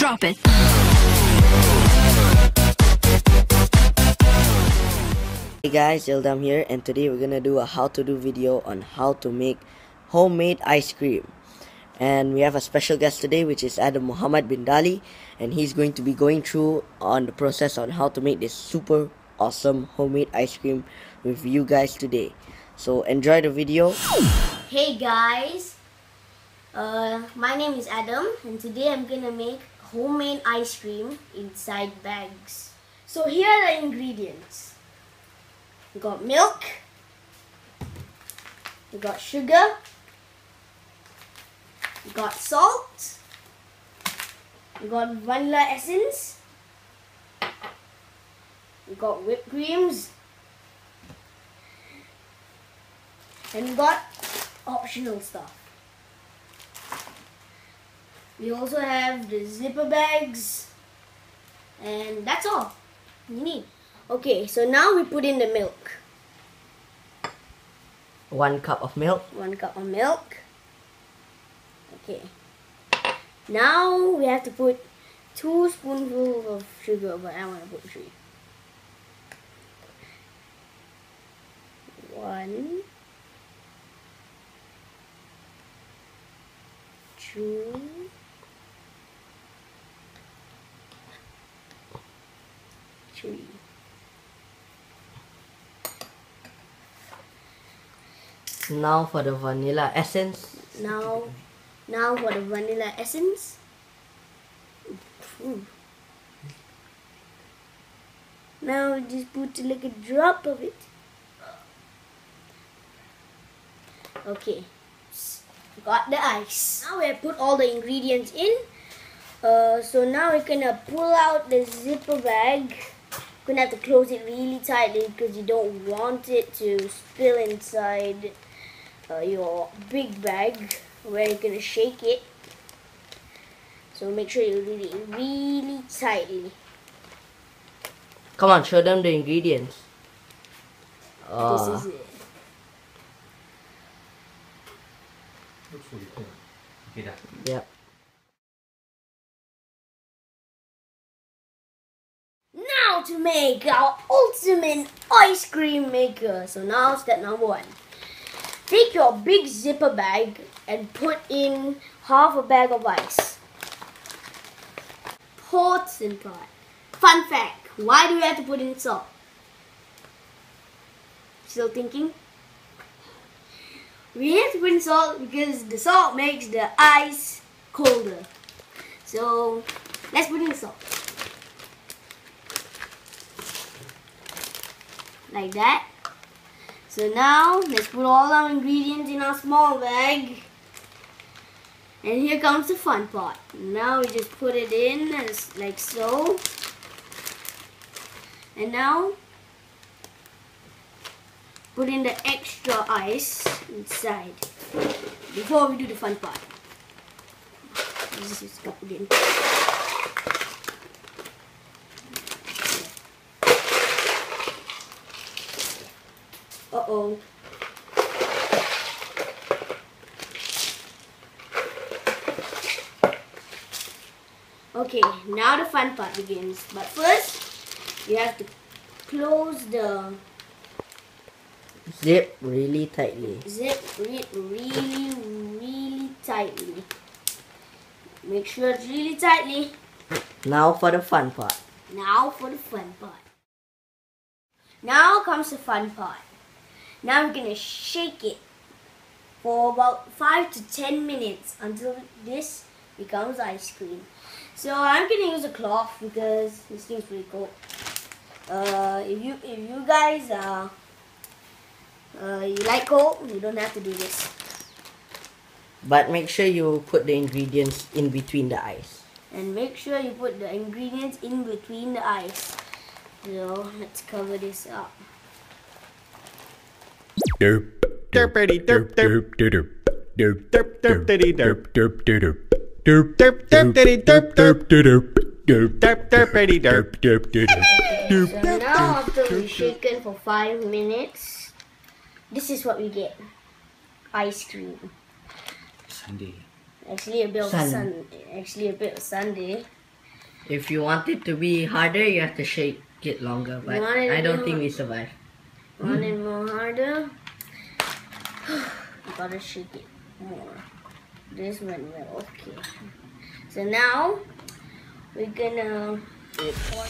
Drop it. Hey guys, Ildam here, and today we're gonna do a how to do video on how to make homemade ice cream. And we have a special guest today, which is Adam Muhammad bin Dali, and he's going to be going through on the process on how to make this super awesome homemade ice cream with you guys today. So enjoy the video. Hey guys, my name is Adam, and today I'm gonna make homemade ice cream inside bags. So here are the ingredients. We got milk, we got sugar, we got salt, we got vanilla essence, we got whipped creams, and we got optional stuff. We also have the zipper bags, and that's all you need. Okay, so now we put in the milk. 1 cup of milk. 1 cup of milk. Okay. Now we have to put 2 spoonfuls of sugar, but I want to put 3. 1, 2, 3. Now for the vanilla essence. Now for the vanilla essence. Ooh. Now just put like a drop of it. Okay, got the ice. Now we have put all the ingredients in. So now we're gonna pull out the zipper bag. You're gonna have to close it really tightly because you don't want it to spill inside your big bag where you're gonna shake it. So make sure you read it really tightly. Come on, show them the ingredients. This is it. Looks really cool. Okay, dah. Yep. Now to make our ultimate ice cream maker. So now step number 1. Take your big zipper bag and put in half a bag of ice. Pots and pot. Fun fact, why do we have to put in salt? Still thinking? We have to put in salt because the salt makes the ice colder. So let's put in the salt. Like that. So now let's put all our ingredients in our small bag. And here comes the fun part. Now we just put it in as like so. And now put in the extra ice inside before we do the fun part. This is cup again. Uh-oh. Okay, now the fun part begins. But first, you have to close the Zip really tightly. zip it really tightly. Make sure it's really tightly. Now for the fun part. Now for the fun part. Now comes the fun part. Now we're gonna shake it for about 5 to 10 minutes until this becomes ice cream. So I'm gonna use a cloth because this thing's pretty cold. If you guys you like cold, you don't have to do this. But make sure you put the ingredients in between the ice. And make sure you put the ingredients in between the ice. So let's cover this up. Derp. Derpity derp derp derp. Derp derp derpity derp derp derp. Derp derp derpity derp derp derp. Derp derp derpity derp derp derp. So now after we've shaken for 5 minutes, this is what we get. Ice cream. Sunday. Actually a bit of Sunday. If you want it to be harder, you have to shake it longer. But I don't think we survive. Want it more harder? You gotta shake it more. This went well. Okay. So now we're gonna pour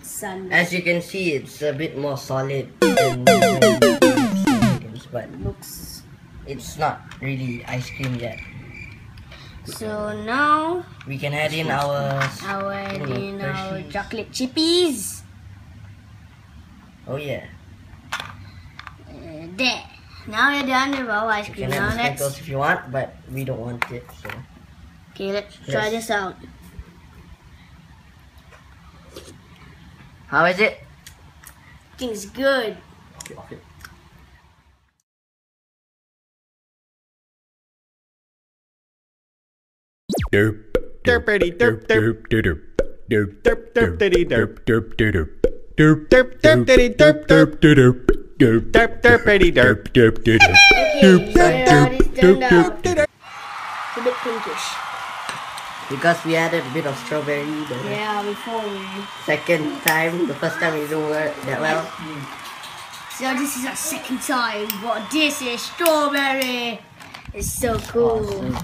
sun. As you can see, it's a bit more solid than ISAMKIDS, but Looks. it's not really ice cream yet. So now We can add in our our chocolate chippies. Oh yeah. There. Now we're done with our ice You cream. can Now add let's. sprinkles if you want, but we don't want it. So Okay, let's try Yes. this out. how is it? I think it's good. Okay. Derp. Derpity derp derp derp. Derp derp derpity derp derp derp. Derp derp derpity derp derp derp. Derp derp derpity derp derp derp. Okay, so how this turned out. It's a bit pinkish. Because we added a bit of strawberry the Yeah, before we. second time. The first time it didn't work that well. So this is our second time, but this is strawberry. It's so cool. Awesome.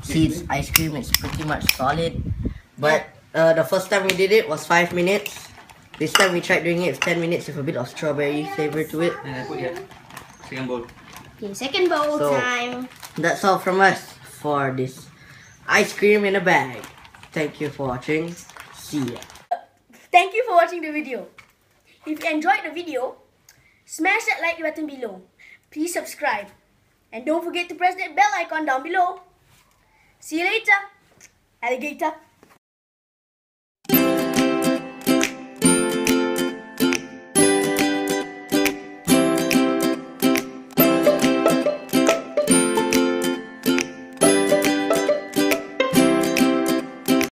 See, its ice cream is pretty much solid. But the first time we did it was 5 minutes. This time we tried doing it with 10 minutes with a bit of strawberry flavor to it. Second bowl. Okay, second bowl So- time. That's all from us for this ice cream in a bag. Thank you for watching. See ya. Thank you for watching the video. If you enjoyed the video, smash that like button below. Please subscribe. And don't forget to press that bell icon down below. See you later, alligator.